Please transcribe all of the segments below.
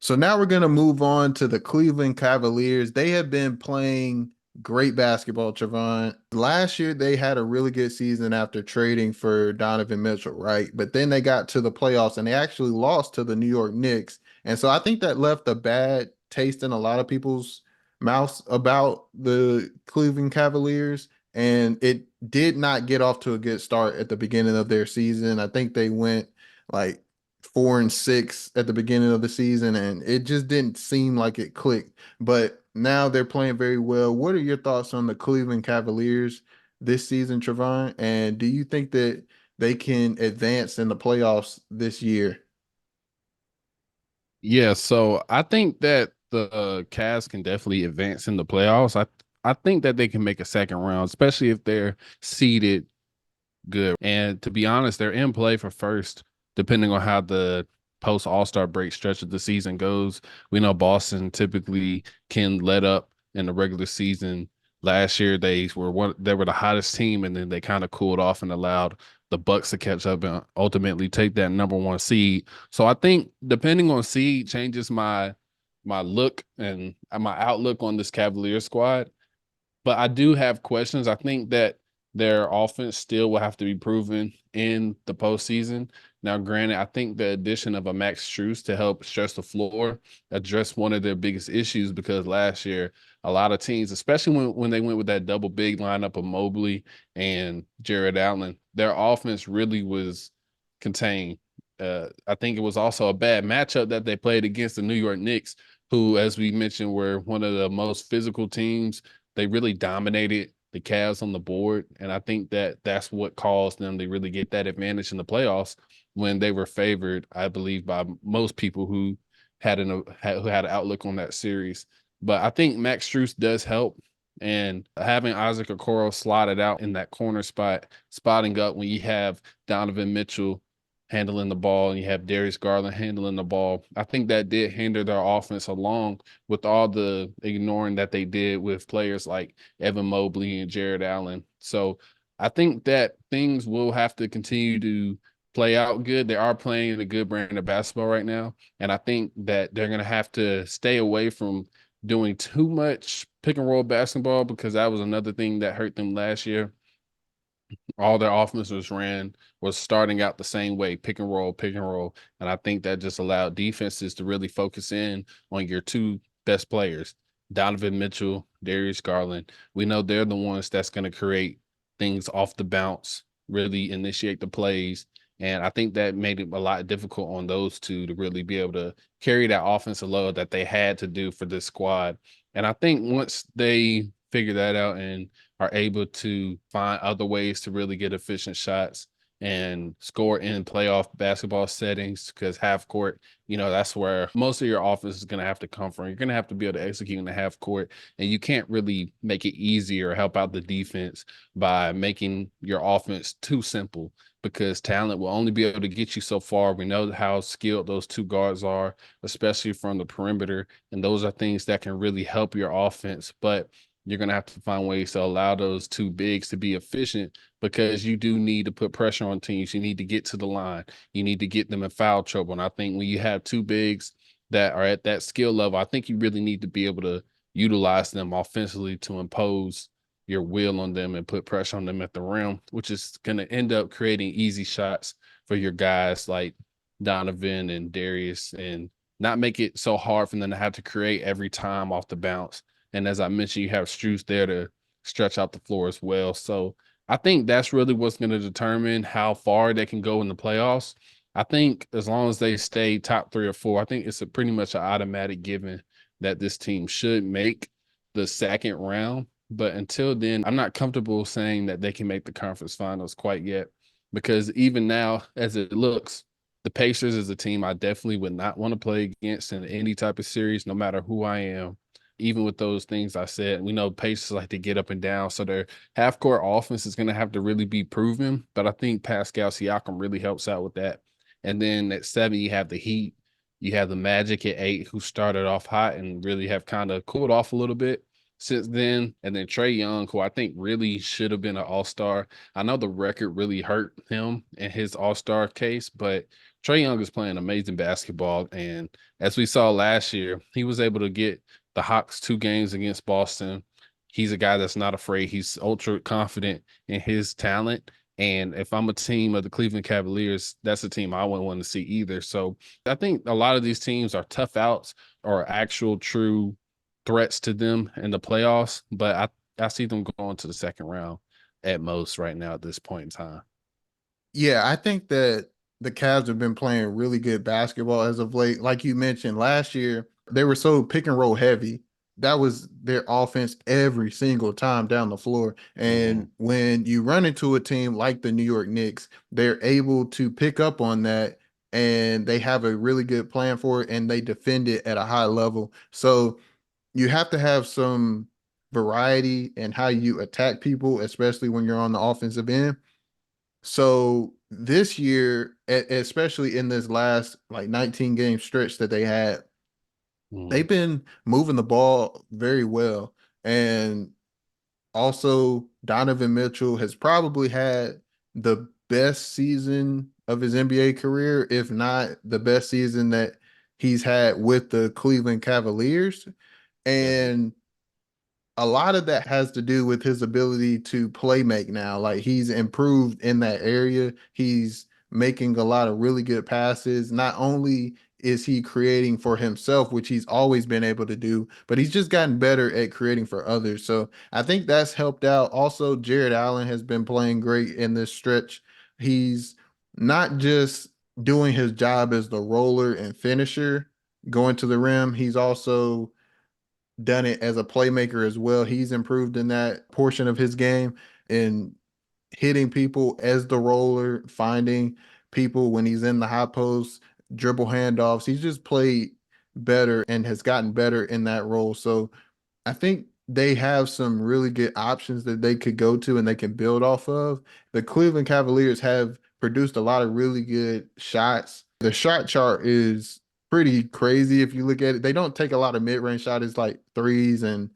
So now we're going to move on to the Cleveland Cavaliers. They have been playing great basketball, Trevon. Last year, they had a really good season after trading for Donovan Mitchell, right? But then they got to the playoffs and they actually lost to the New York Knicks. And so I think that left a bad taste in a lot of people's mouths about the Cleveland Cavaliers. And it did not get off to a good start at the beginning of their season. I think they went like 4-6 at the beginning of the season, and it just didn't seem like it clicked. But now they're playing very well. What are your thoughts on the Cleveland Cavaliers this season, Trevon? And do you think that they can advance in the playoffs this year? Yeah, so I think that the Cavs can definitely advance in the playoffs. I think that they can make a second round, especially if they're seeded good. And to be honest, they're in play for first, depending on how the post All-Star break stretch of the season goes. We know Boston typically can let up in the regular season. Last year they were the hottest team, and then they kind of cooled off and allowed the Bucks to catch up and ultimately take that number one seed. So I think depending on seed changes my look and my outlook on this Cavalier squad. But I do have questions. I think that their offense still will have to be proven in the postseason. Now, granted, I think the addition of a Max Strus to help stretch the floor addressed one of their biggest issues because last year, a lot of teams, especially when they went with that double big lineup of Mobley and Jared Allen, their offense really was contained. I think it was also a bad matchup that they played against the New York Knicks, who, as we mentioned, were one of the most physical teams. They really dominated the Cavs on the board, and I think that that's what caused them to really get that advantage in the playoffs when they were favored, I believe, by most people who who had an outlook on that series. But I think Max Strus does help, and having Isaac Okoro slotted out in that corner spot, spotting up when you have Donovan Mitchell handling the ball and you have Darius Garland handling the ball. I think that did hinder their offense along with all the ignoring that they did with players like Evan Mobley and Jared Allen. So I think that things will have to continue to play out good. They are playing a good brand of basketball right now. And I think that they're going to have to stay away from doing too much pick and roll basketball because that was another thing that hurt them last year. All their offenses was starting out the same way, pick and roll. And I think that just allowed defenses to really focus in on your two best players, Donovan Mitchell, Darius Garland. We know they're the ones that's going to create things off the bounce, really initiate the plays. And I think that made it a lot difficult on those two to really be able to carry that offensive load that they had to do for this squad. And I think once they figure that out and are able to find other ways to really get efficient shots and score in playoff basketball settings because half court, that's where most of your offense is going to have to come from. You're going to have to be able to execute in the half court, and you can't really make it easier or help out the defense by making your offense too simple because talent will only be able to get you so far. We know how skilled those two guards are, especially from the perimeter, and those are things that can really help your offense. But you're going to have to find ways to allow those two bigs to be efficient because you do need to put pressure on teams. You need to get to the line. You need to get them in foul trouble. And I think when you have two bigs that are at that skill level, I think you really need to be able to utilize them offensively to impose your will on them and put pressure on them at the rim, which is going to end up creating easy shots for your guys like Donovan and Darius and not make it so hard for them to have to create every time off the bounce. And as I mentioned, you have Strus there to stretch out the floor as well. So I think that's really what's going to determine how far they can go in the playoffs. I think as long as they stay top 3 or 4, I think it's pretty much an automatic given that this team should make the second round. But until then, I'm not comfortable saying that they can make the conference finals quite yet because even now, as it looks, the Pacers is a team I definitely would not want to play against in any type of series, no matter who I am. Even with those things I said, we know Pacers like to get up and down, so their half court offense is going to have to really be proven. But I think Pascal Siakam really helps out with that. And then at 7, you have the Heat, you have the Magic at 8, who started off hot and really have kind of cooled off a little bit since then. And then Trae Young, who I think really should have been an all-star. I know the record really hurt him in his all-star case, but Trae Young is playing amazing basketball, and as we saw last year, he was able to get the Hawks 2 games against Boston. He's a guy that's not afraid. He's ultra confident in his talent. And if I'm a team of the Cleveland Cavaliers, that's a team I wouldn't want to see either. So I think a lot of these teams are tough outs or actual true threats to them in the playoffs. But I see them going to the second round at most right now at this point in time. Yeah, I think that the Cavs have been playing really good basketball as of late. Like you mentioned, last year they were so pick and roll heavy. That was their offense every single time down the floor. Mhm. And when you run into a team like the New York Knicks, they're able to pick up on that and they have a really good plan for it and they defend it at a high level. So you have to have some variety in how you attack people, especially when you're on the offensive end. So this year, especially in this last like 19 game stretch that they had, Mhm. they've been moving the ball very well. And also, Donovan Mitchell has probably had the best season of his NBA career, if not the best season that he's had with the Cleveland Cavaliers. Definitely. And a lot of that has to do with his ability to play make now. Like he's improved in that area. He's making a lot of really good passes. Not only is he creating for himself, which he's always been able to do, but he's just gotten better at creating for others. So I think that's helped out. Also, Jared Allen has been playing great in this stretch. He's not just doing his job as the roller and finisher going to the rim, he's also done it as a playmaker as well. He's improved in that portion of his game and hitting people as the roller, finding people when he's in the high post, dribble handoffs. He's just played better and has gotten better in that role. So I think they have some really good options that they could go to and they can build off of. The Cleveland Cavaliers have produced a lot of really good shots. The shot chart is pretty crazy if you look at it. They don't take a lot of mid-range shots, it's like threes and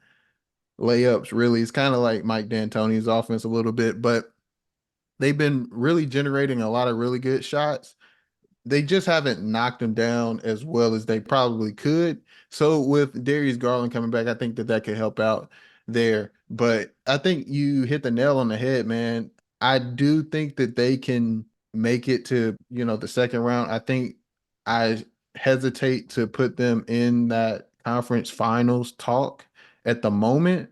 layups, really. It's kind of like Mike D'Antoni's offense a little bit, but they've been really generating a lot of really good shots. They just haven't knocked him down as well as they probably could. So with Darius Garland coming back, I think that that could help out there. But I think you hit the nail on the head, man. I do think that they can make it to, the second round. I think I hesitate to put them in that conference finals talk at the moment,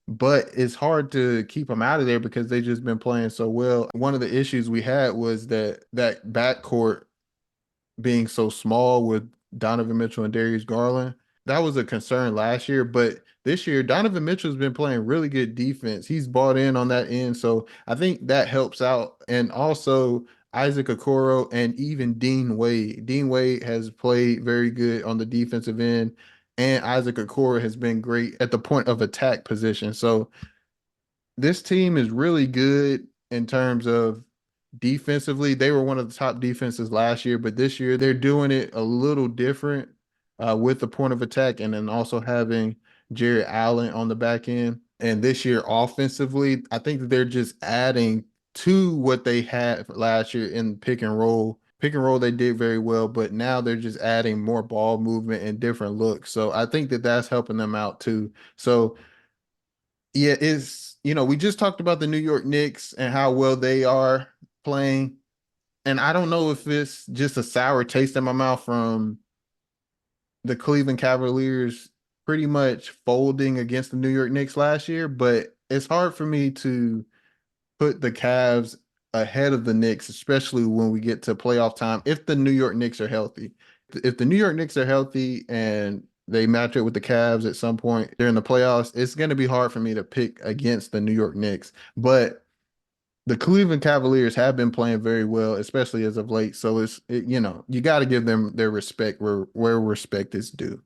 but it's hard to keep them out of there because they've just been playing so well. One of the issues we had was that backcourt being so small with Donovan Mitchell and Darius Garland. That was a concern last year, but this year Donovan Mitchell's been playing really good defense. He's bought in on that end, so I think that helps out. And also Isaac Okoro and even Dean Wade. Dean Wade has played very good on the defensive end, and Isaac Okoro has been great at the point of attack position. So this team is really good in terms of defensively. They were one of the top defenses last year, but this year they're doing it a little different with the point of attack and then also having Jared Allen on the back end. And this year, offensively, I think that they're just adding to what they had last year in pick and roll. Pick and roll, they did very well, but now they're just adding more ball movement and different looks. So I think that that's helping them out too. So yeah, we just talked about the New York Knicks and how well they are playing. And I don't know if it's just a sour taste in my mouth from the Cleveland Cavaliers pretty much folding against the New York Knicks last year, but it's hard for me to put the Cavs ahead of the Knicks, especially when we get to playoff time, if the New York Knicks are healthy. If the New York Knicks are healthy and they match up with the Cavs at some point during the playoffs, it's going to be hard for me to pick against the New York Knicks. But the Cleveland Cavaliers have been playing very well, especially as of late. So you got to give them their respect where respect is due.